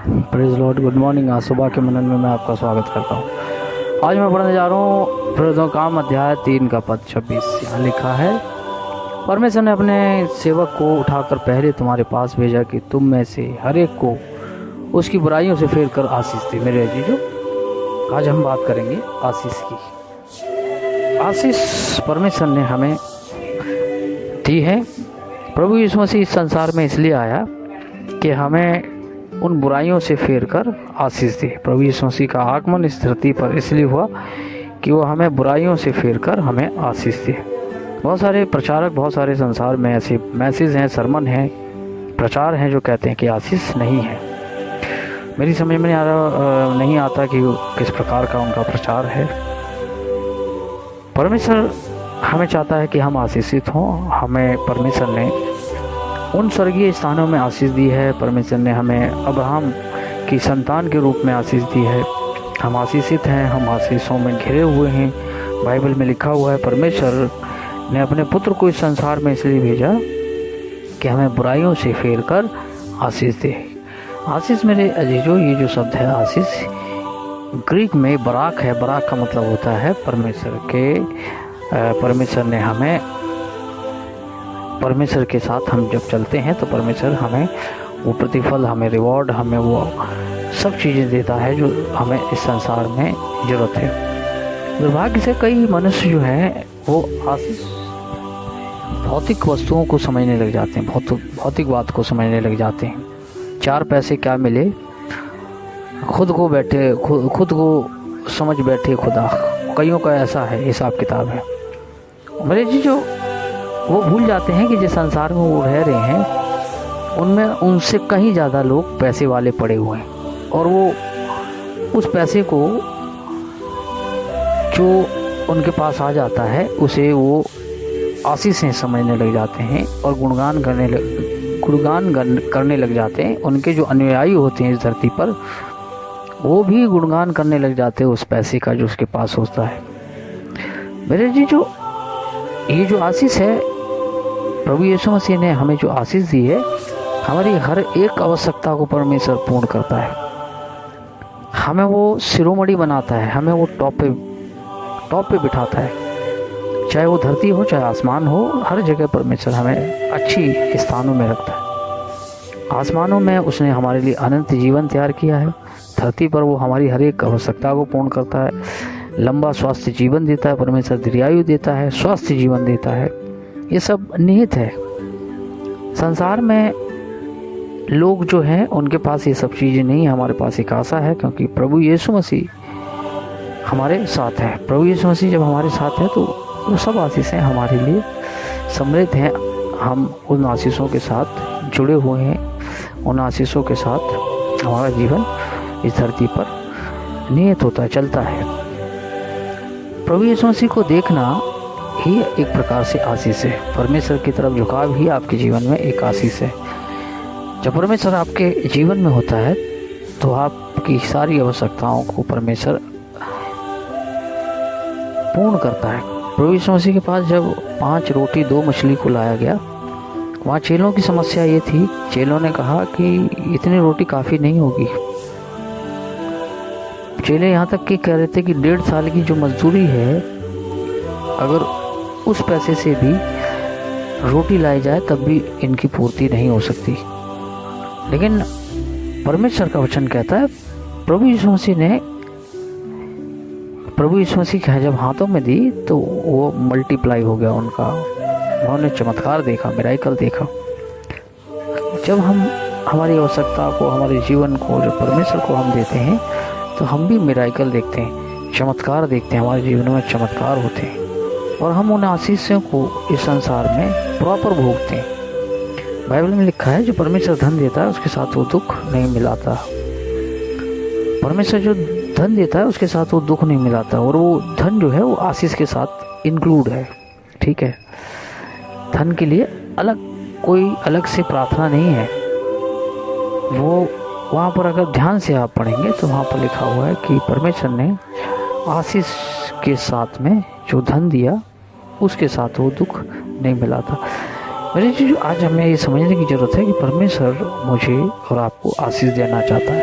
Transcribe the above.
Praise Lord, good morning. आज सुबह के मनन में मैं आपका स्वागत करता हूँ। आज मैं पढ़ने जा रहा हूँ प्रेरितों का काम अध्याय 3 का पद 26। यहाँ लिखा है, परमेश्वर ने अपने सेवक को उठाकर पहले तुम्हारे पास भेजा कि तुम में से हर एक को उसकी बुराइयों से फेर कर आशीष दे। मेरे अजीजों, आज हम बात करेंगे आशीष की। आशीष परमेश्वर ने हमें दी है। प्रभु यीशु मसीह इस संसार में इसलिए आया कि हमें उन बुराइयों से फेर कर आशीष दे। प्रभु यीशु मसीह का आगमन इस धरती पर इसलिए हुआ कि वो हमें बुराइयों से फेर कर हमें आशीष दे। बहुत सारे प्रचारक, बहुत सारे संसार में ऐसे मैसेज हैं, सरमन हैं, प्रचार हैं जो कहते हैं कि आशीष नहीं है। मेरी समझ में नहीं आता कि किस प्रकार का उनका प्रचार है। परमेश्वर हमें चाहता है कि हम आशीषित हों। हमें परमेश्वर ने उन स्वर्गीय स्थानों में आशीष दी है। परमेश्वर ने हमें अब्राहम की संतान के रूप में आशीष दी है। हम आशीषित हैं, हम आशीषों में घिरे हुए हैं। बाइबल में लिखा हुआ है, परमेश्वर ने अपने पुत्र को इस संसार में इसलिए भेजा कि हमें बुराइयों से फेर कर आशीष दे। आशीष मेरे अजीजों, ये जो शब्द है आशीष, ग्रीक में बराक है। बराक का मतलब होता है परमेश्वर ने हमें, परमेश्वर के साथ हम जब चलते हैं तो परमेश्वर हमें वो प्रतिफल, हमें रिवॉर्ड, हमें वो सब चीज़ें देता है जो हमें इस संसार में ज़रूरत है। दुर्भाग्य से कई मनुष्य जो हैं वो आशीष भौतिक वस्तुओं को समझने लग जाते हैं, भौतिक बात को समझने लग जाते हैं। 4 पैसे क्या मिले, खुद को समझ बैठे खुदा। कईयों का ऐसा है, हिसाब किताब है। मेरे जी, जो वो भूल जाते हैं कि जिस संसार में वो रह रहे हैं उनमें उनसे कहीं ज़्यादा लोग पैसे वाले पड़े हुए हैं, और वो उस पैसे को जो उनके पास आ जाता है उसे वो आशीषें समझने लग जाते हैं और गुणगान करने लग जाते हैं। उनके जो अनुयायी होते हैं इस धरती पर, वो भी गुणगान करने लग जाते हैं उस पैसे का जो उसके पास होता है। मेरे जी, जो ये जो आशीष है, प्रभु यीशु मसीह ने हमें जो आशीष दी है, हमारी हर एक आवश्यकता को परमेश्वर पूर्ण करता है। हमें वो शिरोमणि बनाता है, हमें वो टॉप पे बिठाता है। चाहे वो धरती हो, चाहे आसमान हो, हर जगह परमेश्वर हमें अच्छी स्थानों में रखता है। आसमानों में उसने हमारे लिए अनंत जीवन तैयार किया है। धरती पर वो हमारी हर एक आवश्यकता को पूर्ण करता है। लंबा स्वास्थ्य जीवन देता है परमेश्वर, दीर्घायु देता है, स्वास्थ्य जीवन देता है। ये सब निहित है। संसार में लोग जो हैं उनके पास ये सब चीज़ें नहीं है। हमारे पास एक आशा है, क्योंकि प्रभु यीशु मसीह हमारे साथ है। प्रभु यीशु मसीह जब हमारे साथ है तो वो सब आशीषें हमारे लिए समृद्ध हैं। हम उन आशीषों के साथ जुड़े हुए हैं। उन आशीषों के साथ हमारा जीवन इस धरती पर नियत होता है, चलता है। प्रभु यीशु मसीह को देखना ही एक प्रकार से आशीष है। परमेश्वर की तरफ झुकाव ही आपके जीवन में एक आशीष है। जब परमेश्वर आपके जीवन में होता है तो आपकी सारी आवश्यकताओं को परमेश्वर पूर्ण करता है। प्रभु यीशु मसीह के पास जब 5 रोटी 2 मछली को लाया गया, वहाँ चेलों की समस्या ये थी, चेलों ने कहा कि इतनी रोटी काफ़ी नहीं होगी। चेले यहाँ तक कि कह रहे थे कि 1.5 साल की जो मजदूरी है, अगर उस पैसे से भी रोटी लाई जाए तब भी इनकी पूर्ति नहीं हो सकती। लेकिन परमेश्वर का वचन कहता है, प्रभु यीशु मसीह के जब हाथों में दी तो वो मल्टीप्लाई हो गया उनका। उन्होंने चमत्कार देखा, मिराकल देखा। जब हम हमारी आवश्यकता को, हमारे जीवन को, जो परमेश्वर को हम देते हैं, तो हम भी मिराकल देखते हैं, चमत्कार देखते हैं। हमारे जीवन में चमत्कार होते हैं और हम उन आशीषों को इस संसार में प्रॉपर भोगते हैं। बाइबल में लिखा है, जो परमेश्वर धन देता है उसके साथ वो दुख नहीं मिलाता। परमेश्वर जो धन देता है उसके साथ वो दुख नहीं मिलाता, और वो धन जो है वो आशीष के साथ इंक्लूड है। ठीक है, धन के लिए कोई अलग से प्रार्थना नहीं है। वो वहाँ पर अगर ध्यान से आप पढ़ेंगे तो वहाँ पर लिखा हुआ है कि परमेश्वर ने आशीष के साथ में जो धन दिया उसके साथ वो दुख नहीं मिलाता। मेरे जी, आज हमें ये समझने की ज़रूरत है कि परमेश्वर मुझे और आपको आशीष देना चाहता है।